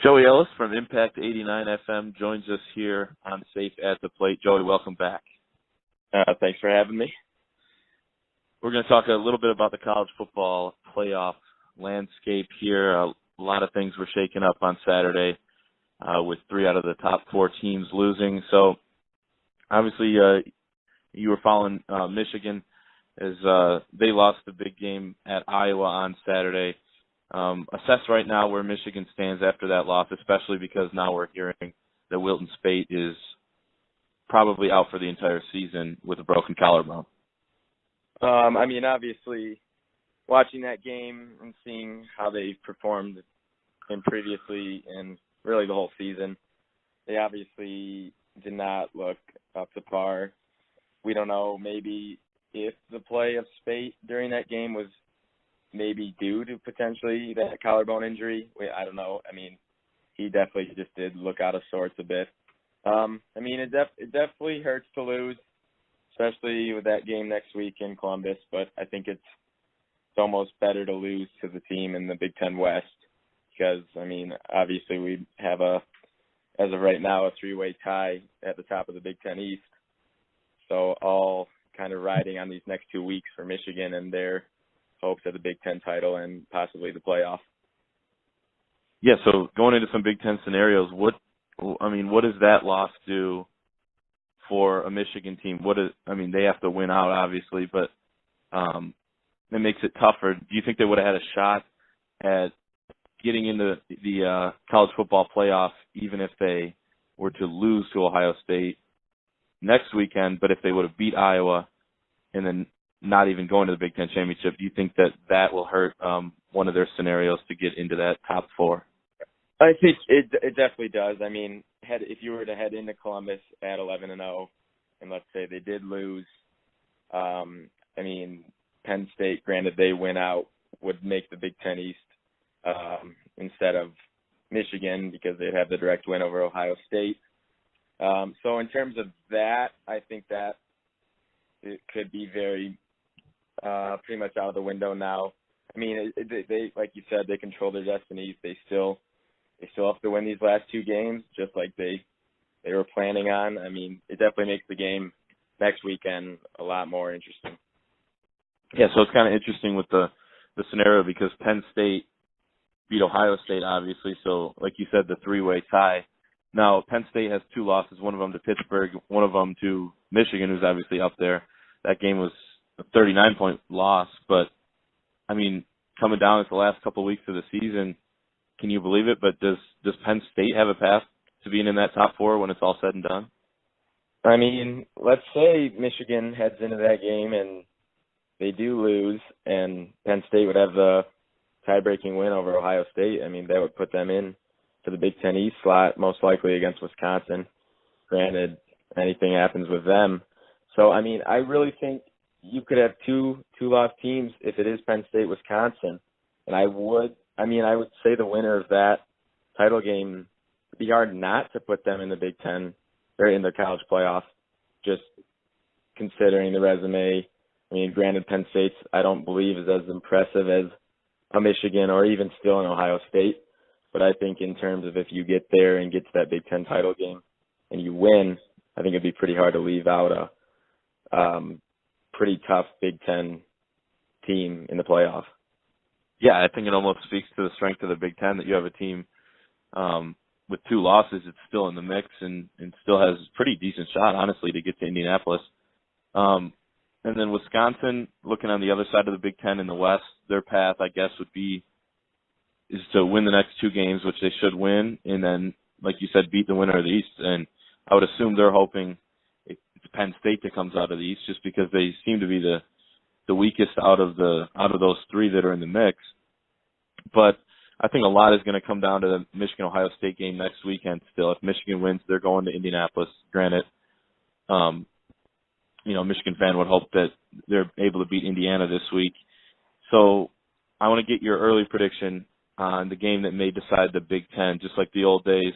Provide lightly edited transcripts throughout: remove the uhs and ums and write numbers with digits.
Joey Ellis from Impact 89 FM joins us here on Sayf At The Plate. Joey, welcome back. Thanks for having me. We're going to talk a little bit about the college football playoff landscape here. A lot of things were shaken up on Saturday with 3 out of the top 4 teams losing. So, obviously, you were following Michigan as they lost the big game at Iowa on Saturday. Assess right now where Michigan stands after that loss, especially because now we're hearing that Wilton Speight is probably out for the entire season with a broken collarbone. Obviously, watching that game and seeing how they performed previously and really the whole season, they obviously did not look up to par. We don't know maybe if the play of Speight during that game was maybe due to potentially that collarbone injury. I don't know. He definitely just did look out of sorts a bit. It definitely hurts to lose, especially with that game next week in Columbus, but I think it's almost better to lose to the team in the Big Ten West because, obviously we have as of right now, a 3-way tie at the top of the Big Ten East. So all kind of riding on these next 2 weeks for Michigan and their hopes at the Big Ten title and possibly the playoff. Yeah, so going into some Big Ten scenarios, what does that loss do for a Michigan team? They have to win out, obviously, but it makes it tougher. Do you think they would have had a shot at getting into the college football playoff even if they were to lose to Ohio State next weekend, but if they would have beat Iowa and then not even going to the Big Ten championship, do you think that will hurt one of their scenarios to get into that top 4? I think it definitely does. If you were to head into Columbus at 11-0, and let's say they did lose, Penn State, granted they win out, would make the Big Ten East instead of Michigan because they'd have the direct win over Ohio State. So in terms of that, I think that it could be very pretty much out of the window now. They like you said, they control their destinies. They still have to win these last 2 games, just like they were planning on. It definitely makes the game next weekend a lot more interesting. Yeah, so it's kind of interesting with the scenario because Penn State beat Ohio State, obviously. So, like you said, the 3-way tie. Now, Penn State has 2 losses, one of them to Pittsburgh, one of them to Michigan, who's obviously up there. That game was a 39-point loss, but, coming down at the last couple of weeks of the season, can you believe it? But does Penn State have a path to being in that top 4 when it's all said and done? Let's say Michigan heads into that game and they do lose, and Penn State would have the tie-breaking win over Ohio State. That would put them in to the Big Ten East slot, most likely against Wisconsin. Granted, anything happens with them. So, I really think you could have two lost teams if it is Penn State, Wisconsin. And I would say the winner of that title game, it'd be hard not to put them in the Big Ten or in the college playoff, just considering the resume. Granted, Penn State's, I don't believe, is as impressive as a Michigan or even still an Ohio State. But I think in terms of if you get there and get to that Big Ten title game and you win, I think it'd be pretty hard to leave out a pretty tough Big Ten team in the playoff. Yeah, I think it almost speaks to the strength of the Big Ten that you have a team with 2 losses. It's still in the mix and still has a pretty decent shot, honestly, to get to Indianapolis. And then Wisconsin, looking on the other side of the Big Ten in the West, their path, I guess, is to win the next 2 games, which they should win, and then, like you said, beat the winner of the East. And I would assume they're hoping it's Penn State that comes out of the East, just because they seem to be the weakest out of those 3 that are in the mix. But I think a lot is going to come down to the Michigan-Ohio State game next weekend still. If Michigan wins, they're going to Indianapolis. Granted, Michigan fan would hope that they're able to beat Indiana this week. So I want to get your early prediction on the game that may decide the Big Ten, just like the old days.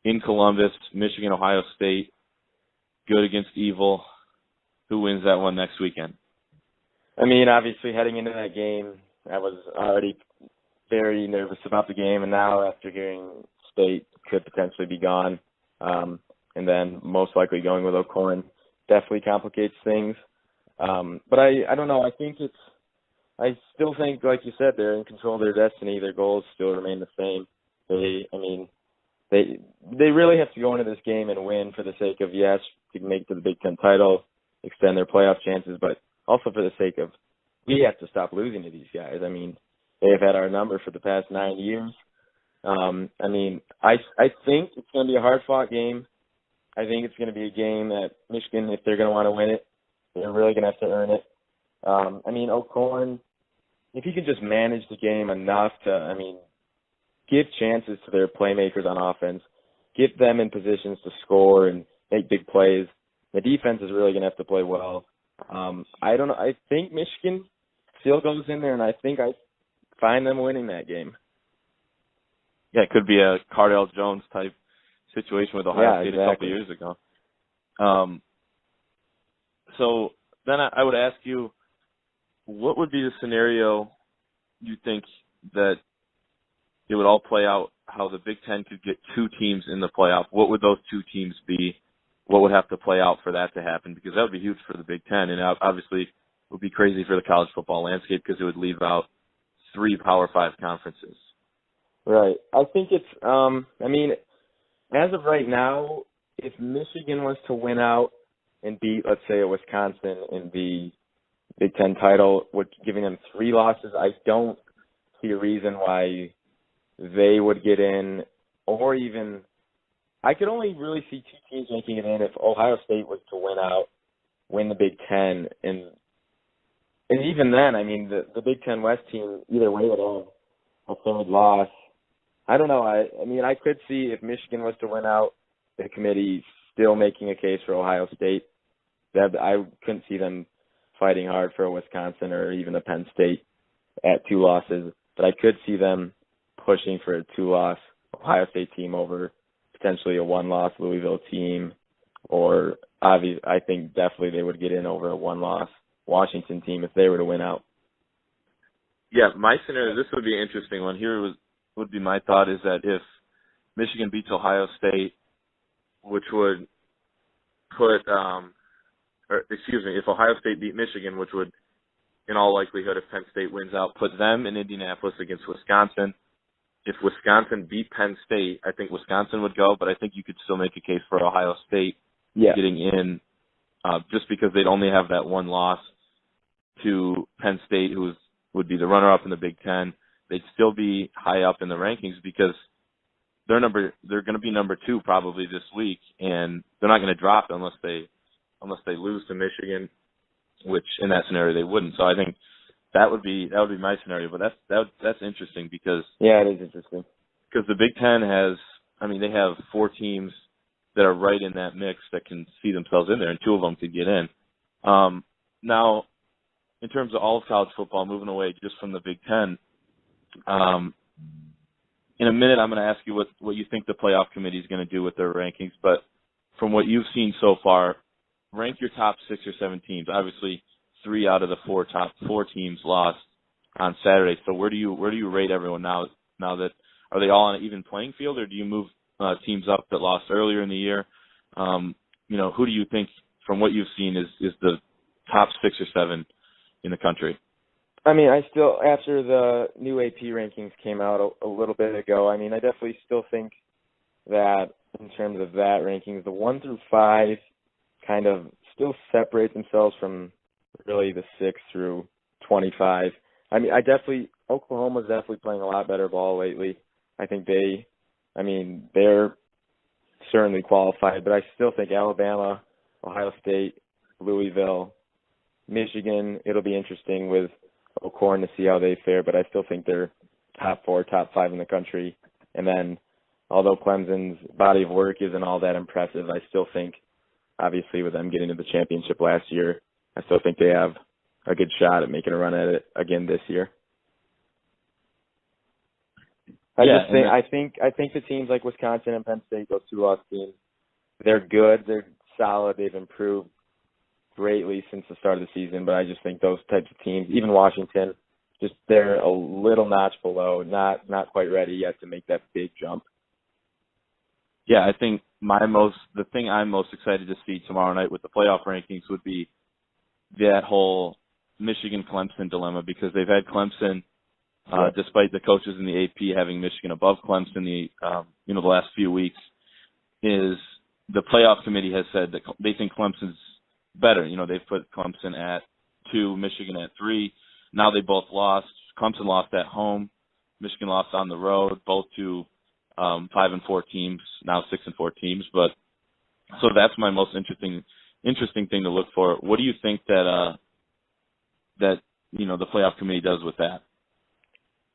In Columbus, Michigan, Ohio State, good against evil. Who wins that one next weekend? Obviously heading into that game, I was already very nervous about the game, and now after hearing State could potentially be gone. And then most likely going with O'Corn definitely complicates things. But I don't know. I still think, like you said, they're in control of their destiny. Their goals still remain the same. They really have to go into this game and win for the sake of, yes, to make it to the Big Ten title, extend their playoff chances, but also for the sake of, we have to stop losing to these guys. I mean, they have had our number for the past 9 years. I think it's going to be a hard-fought game. I think it's going to be a game that Michigan, if they're going to want to win it, they're really going to have to earn it. O'Corn, if he can just manage the game enough to, give chances to their playmakers on offense, get them in positions to score and make big plays, the defense is really going to have to play well. I don't know. I think Michigan still goes in there, and I think I find them winning that game. Yeah, it could be a Cardell Jones type situation with Ohio State a couple years ago. So then I would ask you, what would be the scenario you think that it would all play out, how the Big Ten could get 2 teams in the playoff? What would those 2 teams be? What would have to play out for that to happen? Because that would be huge for the Big Ten, and obviously it would be crazy for the college football landscape because it would leave out 3 Power 5 conferences. Right. I think it's, as of right now, if Michigan was to win out and beat, let's say, Wisconsin in the Big Ten title, giving them 3 losses, I don't see a reason why they would get in, or even, I could only really see 2 teams making it in if Ohio State was to win the Big Ten, and even then, the Big Ten West team either way would have a 3rd loss. I don't know. I could see if Michigan was to win out, the committee still making a case for Ohio State. I couldn't see them fighting hard for a Wisconsin or even a Penn State at 2 losses, but I could see them pushing for a 2-loss Ohio State team over potentially a 1-loss Louisville team, or I think definitely they would get in over a 1-loss Washington team if they were to win out. Yeah, my scenario, this would be an interesting one. Here would be my thought, is that if Michigan beats Ohio State, which would put, if Ohio State beat Michigan, which would, in all likelihood, if Penn State wins out, put them in Indianapolis against Wisconsin. If Wisconsin beat Penn State, I think Wisconsin would go, but I think you could still make a case for Ohio State getting in, just because they'd only have that 1 loss to Penn State, who would be the runner-up in the Big Ten. They'd still be high up in the rankings because they're going to be number 2 probably this week, and they're not going to drop unless they lose to Michigan, which in that scenario they wouldn't. So I think that would be my scenario. But that's interesting because it is interesting because the Big Ten they have 4 teams that are right in that mix that can see themselves in there, and 2 of them could get in. Now, in terms of all of college football, moving away just from the Big Ten. In a minute, I'm going to ask you what you think the playoff committee is going to do with their rankings. But from what you've seen so far, rank your top 6 or 7 teams. Obviously, 3 out of the top 4 teams lost on Saturday. So where do you rate everyone now? Now that, are they all on an even playing field, or do you move teams up that lost earlier in the year? Who do you think, from what you've seen, is the top 6 or 7 in the country? I still, after the new AP rankings came out a little bit ago, I definitely still think that in terms of that rankings, the 1 through 5 kind of still separate themselves from really the 6 through 25. Oklahoma's definitely playing a lot better ball lately. I think they're certainly qualified, but I still think Alabama, Ohio State, Louisville, Michigan, it'll be interesting with O'Corn to see how they fare, but I still think they're top 4, top 5 in the country. And then, although Clemson's body of work isn't all that impressive, I still think, obviously with them getting to the championship last year, I still think they have a good shot at making a run at it again this year. I think the teams like Wisconsin and Penn State, those 2-loss teams, they're good, they're solid, they've improved greatly since the start of the season, but I just think those types of teams, even Washington, they're a little notch below, not quite ready yet to make that big jump. Yeah, I think the thing I'm most excited to see tomorrow night with the playoff rankings would be that whole Michigan-Clemson dilemma, because they've had Clemson, despite the coaches in the AP having Michigan above Clemson the last few weeks, is the playoff committee has said that they think Clemson's better. They've put Clemson at 2, Michigan at 3. Now they both lost. Clemson lost at home. Michigan lost on the road, both to 5 and 4 teams, now 6 and 4 teams. But so that's my most interesting thing to look for. What do you think that the playoff committee does with that?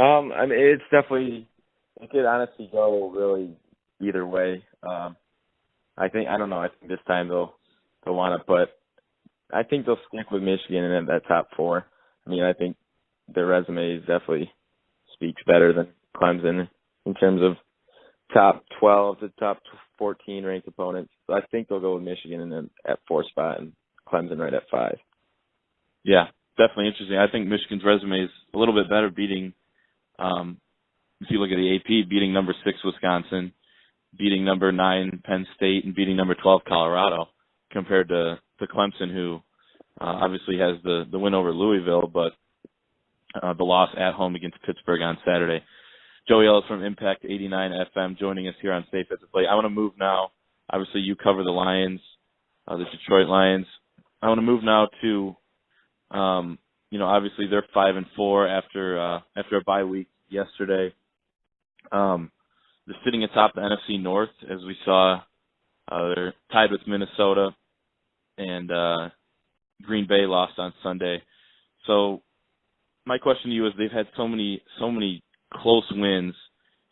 I mean, it's definitely, it could honestly go really either way. I think this time they'll want to put, I think they'll stick with Michigan in that top 4. I mean, I think their resume definitely speaks better than Clemson in terms of top 12 to top 14 ranked opponents. So I think they'll go with Michigan at 4 spot and Clemson right at 5. Yeah, definitely interesting. I think Michigan's resume is a little bit better, beating, if you look at the AP, beating number 6 Wisconsin, beating number 9 Penn State, and beating number 12 Colorado, compared to Clemson, who obviously has the win over Louisville, but the loss at home against Pittsburgh on Saturday. Joey Ellis from Impact 89 FM joining us here on Sayf At The Plate. I want to move now. Obviously, you cover the Lions, the Detroit Lions. I want to move now to, obviously they're 5 and 4 after a bye week yesterday. They're sitting atop the NFC North, as we saw. They're tied with Minnesota, and Green Bay lost on Sunday. So my question to you is, they've had so many close wins,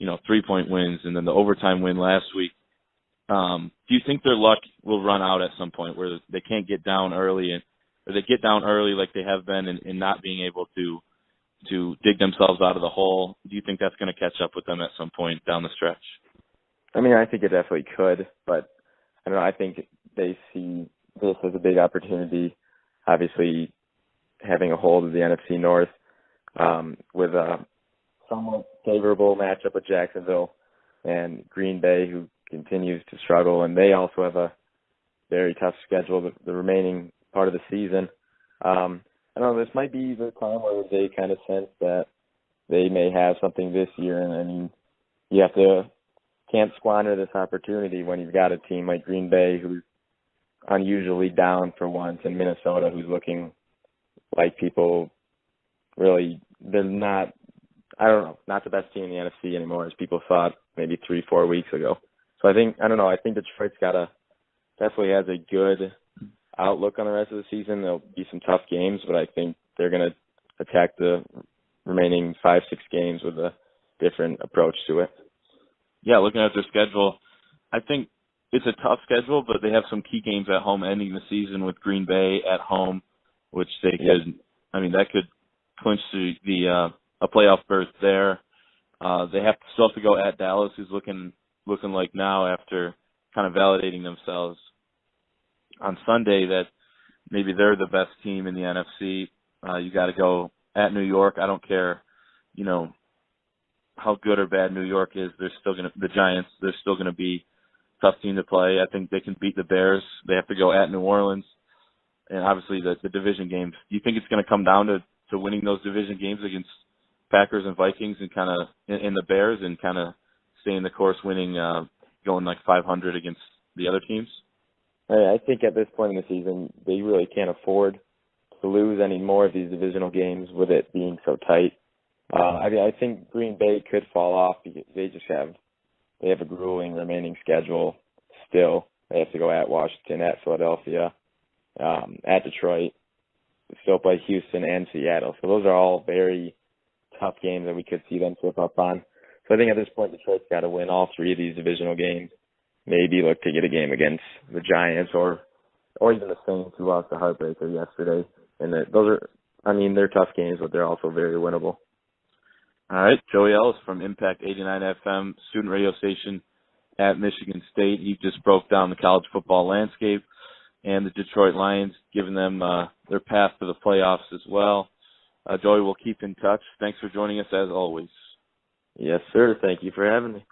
3-point wins, and then the overtime win last week. Do you think their luck will run out at some point, where they can't get down early, or they get down early like they have been, and not being able to dig themselves out of the hole? Do you think that's going to catch up with them at some point down the stretch? I mean, I think it definitely could, but I don't know. I think they see this as a big opportunity. Obviously, having a hold of the NFC North with a somewhat favorable matchup with Jacksonville and Green Bay, who continues to struggle, and they also have a very tough schedule the remaining part of the season. I don't know, this might be the time where they kind of sense that they may have something this year, and I mean, you can't squander this opportunity when you've got a team like Green Bay, who's unusually down for once, and Minnesota, who's looking like people really, they're not, not the best team in the NFC anymore, as people thought maybe 3-4 weeks ago. So I think Detroit's definitely has a good outlook on the rest of the season. There'll be some tough games, but I think they're going to attack the remaining 5-6 games with a different approach to it. Yeah, looking at their schedule, I think it's a tough schedule, but they have some key games at home ending the season with Green Bay at home, which they could, that could clinch a playoff berth there. They still have to go at Dallas, who's looking like now, after kind of validating themselves on Sunday, that maybe they're the best team in the NFC. You got to go at New York. I don't care, how good or bad New York is. The Giants, they're still going to be a tough team to play. I think they can beat the Bears. They have to go at New Orleans, and obviously the division games. Do you think it's going to come down to winning those division games against Packers and Vikings, and kind of in the Bears, and kind of staying the course, winning, going like 500 against the other teams? I think at this point in the season, they really can't afford to lose any more of these divisional games with it being so tight. I think Green Bay could fall off because they have a grueling remaining schedule still. They have to go at Washington, at Philadelphia, at Detroit, still play Houston and Seattle. So those are all very tough games that we could see them slip up on. So I think at this point, Detroit's got to win all 3 of these divisional games. Maybe look to get a game against the Giants or even the Saints, who lost the heartbreaker yesterday. And they're tough games, but they're also very winnable. All right, Joey Ellis from Impact 89 FM, student radio station at Michigan State. He just broke down the college football landscape and the Detroit Lions, giving them their path to the playoffs as well. Joey, we'll keep in touch. Thanks for joining us, as always. Yes, sir. Thank you for having me.